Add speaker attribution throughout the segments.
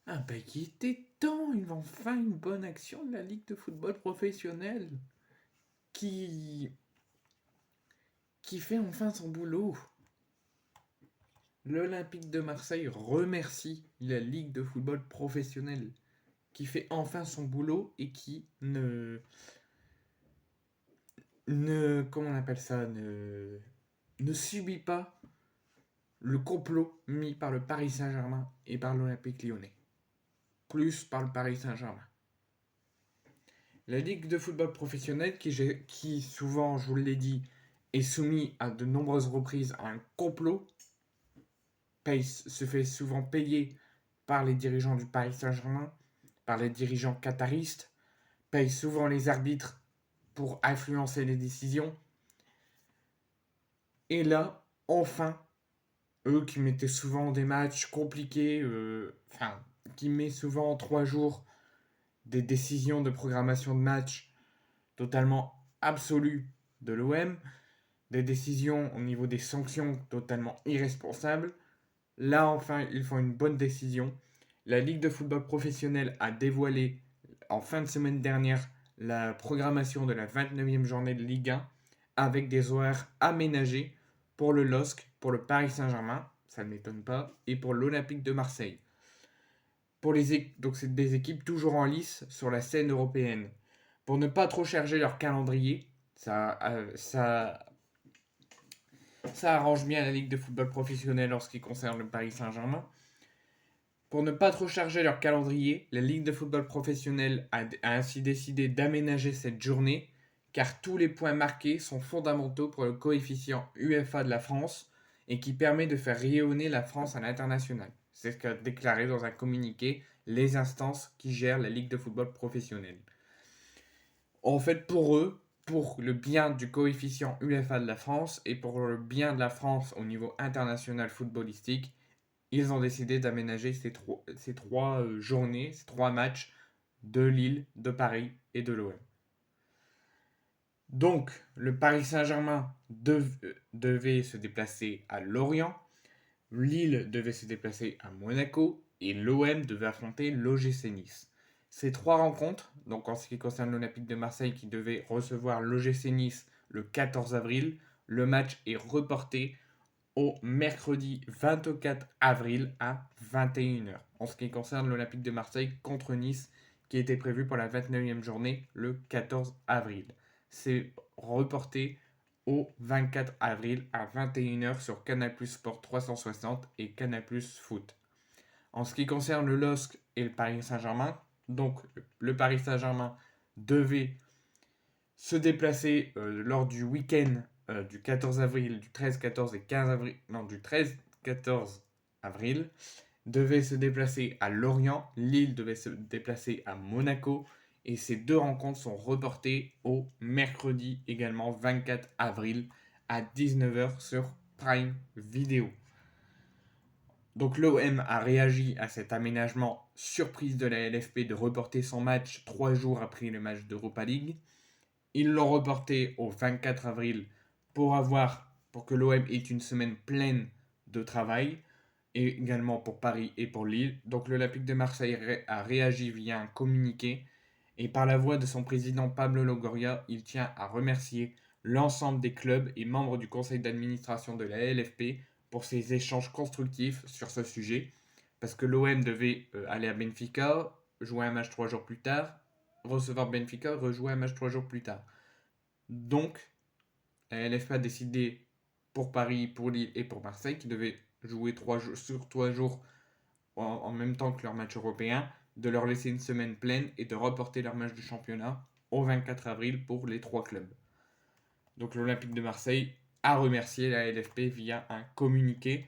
Speaker 1: Ah bah il était temps, il va enfin une bonne action de la Ligue de football professionnel qui, qui fait enfin son boulot. L'Olympique de Marseille remercie la Ligue de football professionnel qui fait enfin son boulot et qui comment on appelle ça, ne subit pas le complot mis par le Paris Saint-Germain et par l'Olympique lyonnais. Plus par le Paris Saint-Germain. La Ligue de football professionnel, qui souvent, je vous l'ai dit, est soumise à de nombreuses reprises à un complot, se fait souvent payer par les dirigeants du Paris Saint-Germain, par les dirigeants qataristes, paye souvent les arbitres pour influencer les décisions. Et là, enfin, eux qui mettaient souvent des matchs compliqués, qui met souvent en 3 jours des décisions de programmation de matchs totalement absolues de l'OM, des décisions au niveau des sanctions totalement irresponsables. Là, enfin, ils font une bonne décision. La Ligue de football professionnel a dévoilé en fin de semaine dernière la programmation de la 29e journée de Ligue 1 avec des horaires aménagés pour le LOSC, pour le Paris Saint-Germain, ça ne m'étonne pas, et pour l'Olympique de Marseille. Donc c'est des équipes toujours en lice sur la scène européenne. Pour ne pas trop charger leur calendrier, ça arrange bien la Ligue de football professionnel en ce qui concerne le Paris Saint-Germain. Pour ne pas trop charger leur calendrier, la Ligue de football professionnel a ainsi décidé d'aménager cette journée, car tous les points marqués sont fondamentaux pour le coefficient UEFA de la France et qui permet de faire rayonner la France à l'international. C'est ce qu'a déclaré dans un communiqué les instances qui gèrent la Ligue de football professionnel. En fait, pour eux, pour le bien du coefficient UEFA de la France et pour le bien de la France au niveau international footballistique, ils ont décidé d'aménager ces trois journées, ces 3 matchs de Lille, de Paris et de l'OM. Donc, le Paris Saint-Germain devait se déplacer à Lorient, Lille devait se déplacer à Monaco et l'OM devait affronter l'OGC Nice. Ces 3 rencontres, donc en ce qui concerne l'Olympique de Marseille qui devait recevoir l'OGC Nice le 14 avril, le match est reporté au mercredi 24 avril à 21h. En ce qui concerne l'Olympique de Marseille contre Nice, qui était prévu pour la 29e journée le 14 avril. C'est reporté au 24 avril à 21h sur Canal Sport 360 et Canal Foot. En ce qui concerne le LOSC et le Paris Saint-Germain, donc le Paris Saint-Germain devait se déplacer lors du week-end du 14 avril, du 13, 14 et 15 avril, non, du 13, 14 avril, devait se déplacer à Lorient, Lille devait se déplacer à Monaco, et ces 2 rencontres sont reportées au mercredi également 24 avril à 19h sur Prime Video. Donc l'OM a réagi à cet aménagement surprise de la LFP de reporter son match 3 jours après le match d'Europa League. Ils l'ont reporté au 24 avril pour que l'OM ait une semaine pleine de travail, et également pour Paris et pour Lille. Donc l'Olympique de Marseille a réagi via un communiqué, et par la voix de son président Pablo Longoria, il tient à remercier l'ensemble des clubs et membres du conseil d'administration de la LFP pour ces échanges constructifs sur ce sujet, parce que l'OM devait aller à Benfica, jouer un match 3 jours plus tard, recevoir Benfica, rejouer un match 3 jours plus tard. Donc, la LFP a décidé pour Paris, pour Lille et pour Marseille, qui devaient jouer 3 jours en même temps que leur match européen, de leur laisser une semaine pleine et de reporter leur match de championnat au 24 avril pour les 3 clubs. Donc l'Olympique de Marseille a remercié la LFP via un communiqué.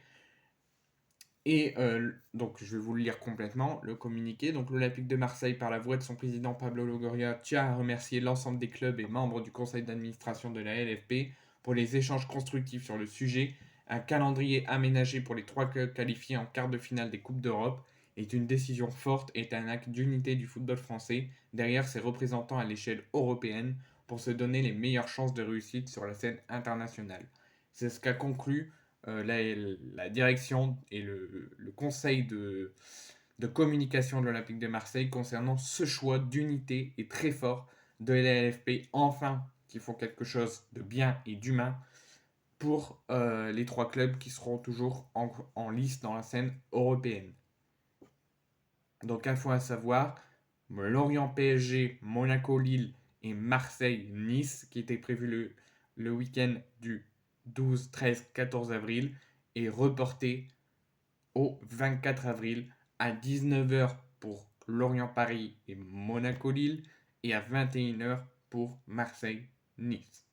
Speaker 1: Et donc je vais vous le lire complètement, le communiqué. Donc l'Olympique de Marseille, par la voix de son président Pablo Longoria, tient à remercier l'ensemble des clubs et membres du conseil d'administration de la LFP pour les échanges constructifs sur le sujet. Un calendrier aménagé pour les 3 clubs qualifiés en quart de finale des Coupes d'Europe est une décision forte et est un acte d'unité du football français derrière ses représentants à l'échelle européenne pour se donner les meilleures chances de réussite sur la scène internationale. C'est ce qu'a conclu la direction et le conseil de communication de l'Olympique de Marseille concernant ce choix d'unité et très fort de la LFP, enfin qu'ils font quelque chose de bien et d'humain pour les trois clubs qui seront toujours en lice dans la scène européenne. Donc, info à savoir, Lorient PSG, Monaco Lille et Marseille Nice, qui était prévu le week-end du 12, 13, 14 avril, est reporté au 24 avril à 19h pour Lorient Paris et Monaco Lille et à 21h pour Marseille Nice.